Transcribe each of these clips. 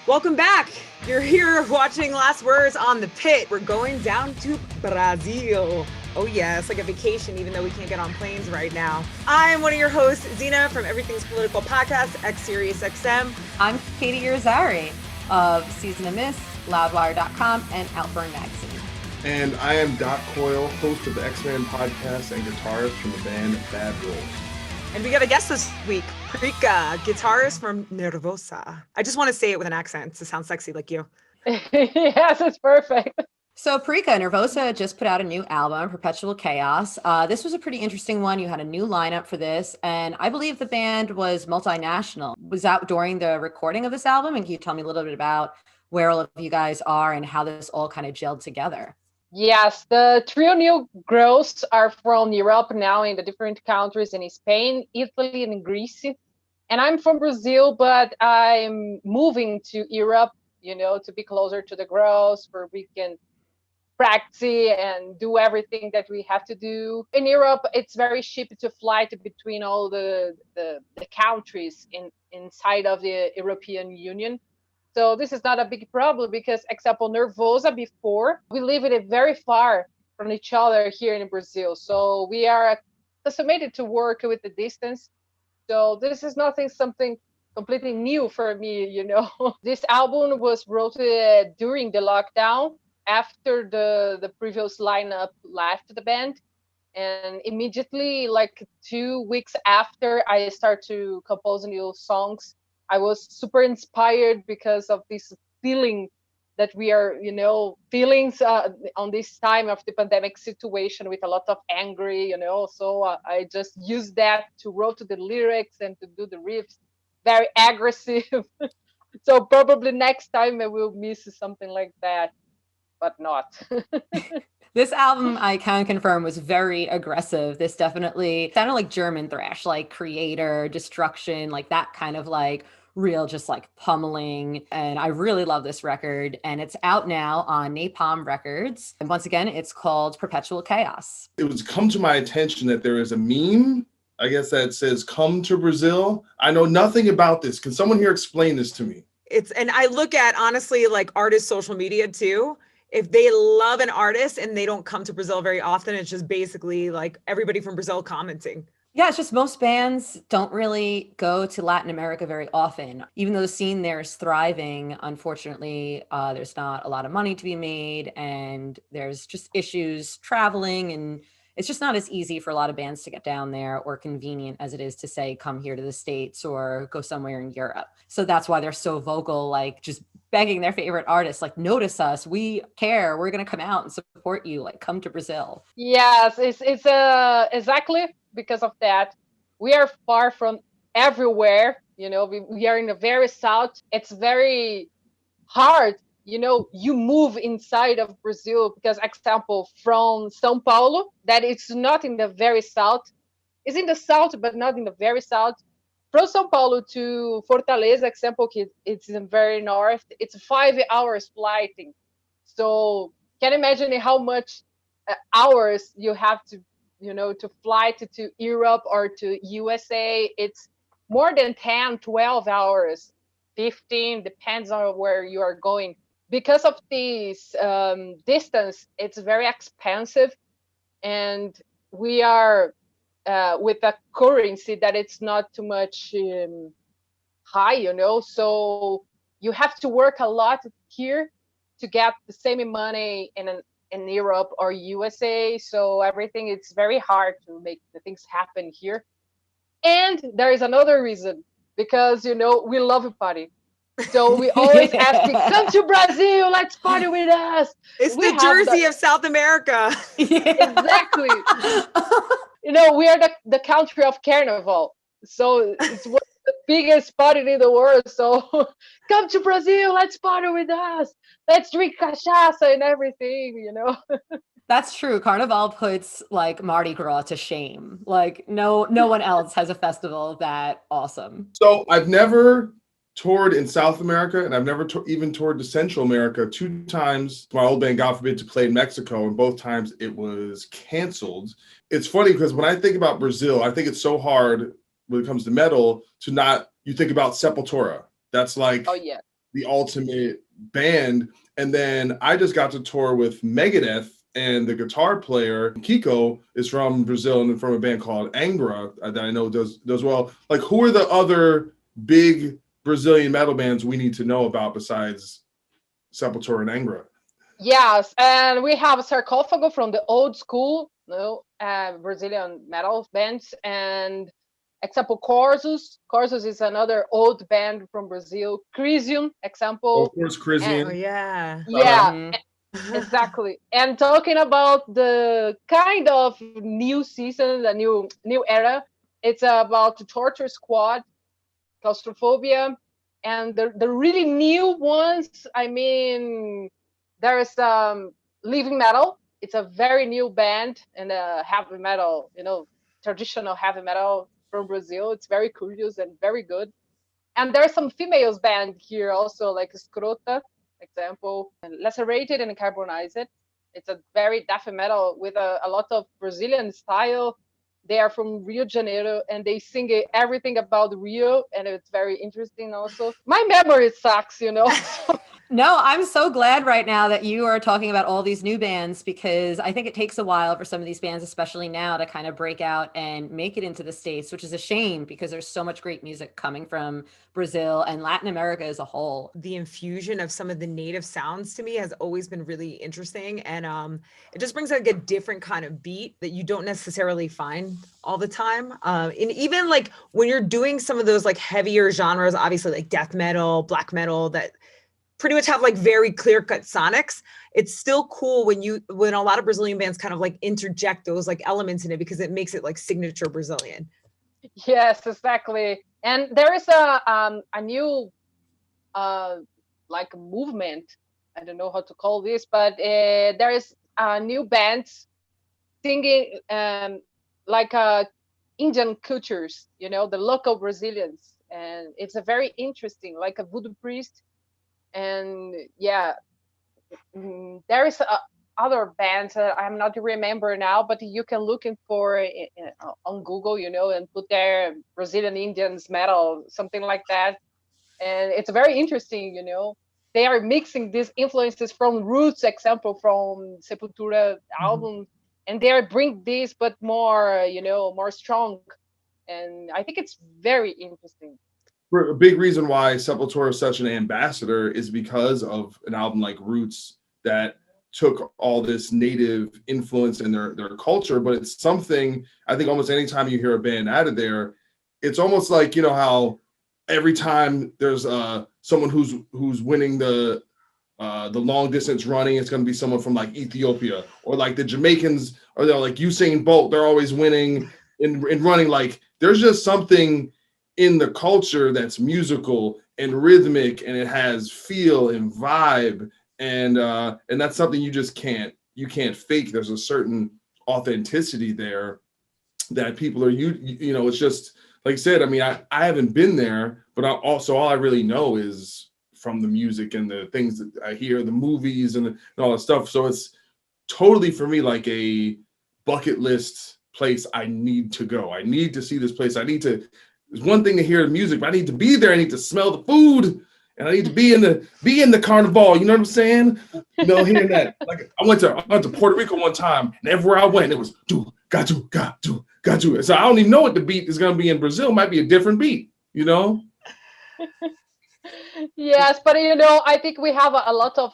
Welcome back. You're here watching Last Words on the Pit. We're going down to Brazil. Oh yeah, it's like a vacation, even though we can't get on planes right now. I'm one of your hosts, Zena from Everything's Political Podcast, X Sirius XM. I'm Katie Irizarry of Season of Miss, Loudwire.com, and Outburn Magazine. And I am Doc Coyle, host of the X-Men podcast and guitarist from the band Bad Rolls. And we got a guest this week, Prika, guitarist from Nervosa. I just want to say it with an accent to sound sexy like you. Yes, it's perfect. So Prika, Nervosa just put out a new album, Perpetual Chaos. This was a pretty interesting one. You had a new lineup for this, and I believe the band was multinational. Was that during the recording of this album? And can you tell me a little bit about where all of you guys are and how this all kind of gelled together? Yes, the trio new girls are from Europe now in the different countries in Spain, Italy, and Greece. And I'm from Brazil, but I'm moving to Europe, to be closer to the girls where we can practice and do everything that we have to do. In Europe, it's very cheap to fly between all the countries inside of the European Union. So this is not a big problem because, example, Nervosa before, we live it very far from each other here in Brazil. So we are accustomed to work with the distance. So this is something completely new for me, This album was wrote during the lockdown after the previous lineup left the band. And immediately, like 2 weeks after I start to compose new songs, I was super inspired because of this feeling that we are, feelings on this time of the pandemic situation with a lot of angry, So I just used that to write the lyrics and to do the riffs, very aggressive. So probably next time I will miss something like that, but not. This album, I can confirm, was very aggressive. This definitely sounded like German thrash, like Creator, Destruction, like that kind of like real just like pummeling. And I really love this record, and it's out now on Napalm Records. And once again, it's called Perpetual Chaos. It was come to my attention that there is a meme, I guess, that says "Come to Brazil." I know nothing about this. Can someone here explain this to me? And I look at, honestly, like artist social media too. If they love an artist and they don't come to Brazil very often, it's just basically like everybody from Brazil commenting. Yeah, it's just most bands don't really go to Latin America very often. Even though the scene there is thriving, unfortunately, there's not a lot of money to be made, and there's just issues traveling, and it's just not as easy for a lot of bands to get down there or convenient as it is to say, come here to the States or go somewhere in Europe. So that's why they're so vocal, like just begging their favorite artists, like, notice us, we care, we're going to come out and support you, like, come to Brazil. Yes, it's exactly because of that. We are far from everywhere, we are in the very south. It's very hard, you move inside of Brazil because, example, from São Paulo, that it's not in the very south, it's in the south, but not in the very south. From São Paulo to Fortaleza, example, it's in the very north. It's 5 hours flighting. So can you imagine how much hours you have to, to fly to Europe or to USA? It's more than 10, 12 hours, 15, depends on where you are going. Because of this distance, it's very expensive. And we are with a currency that it's not too much high, so you have to work a lot here to get the same money in Europe or USA. So everything, it's very hard to make the things happen here. And there is another reason, because we love a party. So we always asking, come to Brazil, let's party with us. It's the Jersey of South America. Exactly. We are the country of Carnival. So it's one of the biggest party in the world. So come to Brazil, let's party with us. Let's drink cachaça and everything, That's true. Carnival puts like Mardi Gras to shame. Like no one else has a festival that awesome. So I've never toured in South America, and I've never even toured to Central America. 2 times, my old band, God forbid, to play in Mexico, and both times it was canceled. It's funny because when I think about Brazil, I think it's so hard when it comes to metal to not, you think about Sepultura. That's like, oh yeah, the ultimate band. And then I just got to tour with Megadeth, and the guitar player Kiko is from Brazil and from a band called Angra that I know does well. Like, who are the other big Brazilian metal bands we need to know about besides Sepultura and Angra? Yes, and we have Sarcófago from the old school, Brazilian metal bands, and example Corsos. Corsos is another old band from Brazil. Crisium, example. Of course, Oh Crisian. yeah. Yeah, Mhm. exactly. And talking about the kind of new season, the new era, it's about the Torture Squad, Claustrophobia, and the really new ones. I mean, there is Living Metal. It's a very new band and heavy metal, traditional heavy metal from Brazil. It's very curious and very good. And there's some females band here also, like Scrota, example, and Lacerated and Carbonized. It's a very death metal with a lot of Brazilian style. They are from Rio de Janeiro and they sing everything about Rio, and it's very interesting also. My memory sucks. No, I'm so glad right now that you are talking about all these new bands, because I think it takes a while for some of these bands, especially now, to kind of break out and make it into the States, which is a shame because there's so much great music coming from Brazil and Latin America as a whole. The infusion of some of the native sounds to me has always been really interesting, and it just brings like a different kind of beat that you don't necessarily find all the time. And even like when you're doing some of those like heavier genres, obviously like death metal, black metal, that pretty much have like very clear-cut sonics, it's still cool when a lot of Brazilian bands kind of like interject those like elements in it, because it makes it like signature Brazilian. Yes, exactly. And there is a new like movement. I don't know how to call this, but there is new bands singing like Indian cultures, the local Brazilians, and it's a very interesting, like a voodoo priest, and yeah, there is other bands that I'm not remember now, but you can look in for on Google, and put there Brazilian Indians metal, something like that, and it's very interesting. They are mixing these influences from Roots, example from Sepultura album, and they are bring this but more, more strong, and I think it's very interesting. A big reason why Sepultura is such an ambassador is because of an album like Roots that took all this native influence in their culture. But it's something, I think, almost anytime you hear a band out of there, it's almost like, how every time there's someone who's winning the long distance running, it's going to be someone from like Ethiopia, or like the Jamaicans, or they're like Usain Bolt, they're always winning in running. Like, there's just something in the culture that's musical and rhythmic, and it has feel and vibe, and that's something you just can't fake. There's a certain authenticity there that people are it's just like I said. I mean, I haven't been there, but all I really know is from the music and the things that I hear, the movies and all that stuff. So it's totally for me like a bucket list place. I need to go. I need to see this place. It's one thing to hear the music, but I need to be there. I need to smell the food, and I need to be in the carnival. You know what I'm saying? Hearing that. Like, I went to Puerto Rico one time, and everywhere I went, it was do got to. So I don't even know what the beat is going to be in Brazil. It might be a different beat. Yes, but I think we have a lot of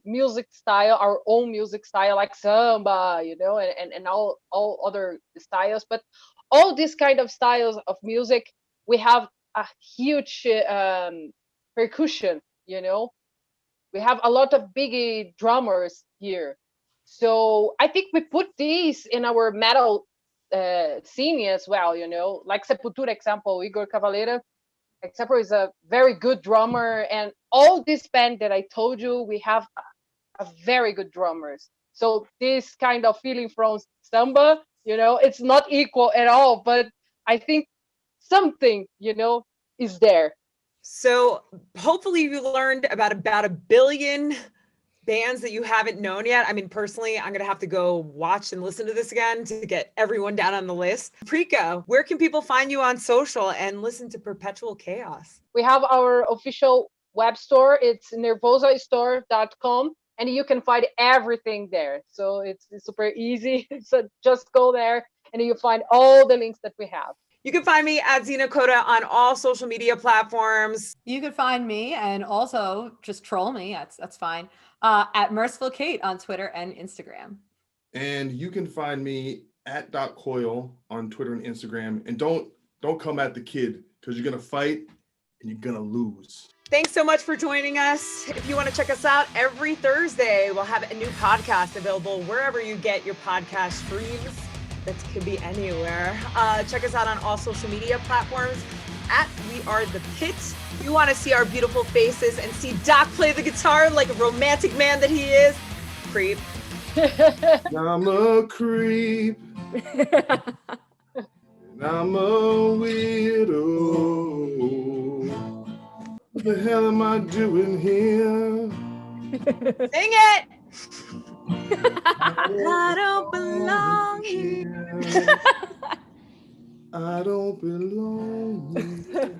music style, our own music style, like samba, and all other styles. But all these kind of styles of music, we have a huge percussion. We have a lot of big drummers here. So I think we put these in our metal scene as well. Like Sepultura, example, Igor Cavaleira. Example is a very good drummer, and all this band that I told you, we have a very good drummers. So this kind of feeling from samba, it's not equal at all, but I think something, is there. So hopefully you learned about a billion bands that you haven't known yet. I mean, personally, I'm going to have to go watch and listen to this again to get everyone down on the list. Prika, where can people find you on social and listen to Perpetual Chaos? We have our official web store. It's nervosastore.com, and you can find everything there. So it's super easy. So just go there and you find all the links that we have. You can find me at Zina Coda on all social media platforms. You can find me and also just troll me. That's fine. At Merciful Kate on Twitter and Instagram. And you can find me at .coil on Twitter and Instagram. And don't come at the kid, because you're gonna fight and you're gonna lose. Thanks so much for joining us. If you want to check us out, every Thursday we'll have a new podcast available wherever you get your podcast streams. That could be anywhere. Check us out on all social media platforms at We Are The Pit. If you want to see our beautiful faces and see Doc play the guitar like a romantic man that he is, creep. I'm a creep. And I'm a weirdo. What the hell am I doing here? Sing it! I don't belong here. I don't belong here.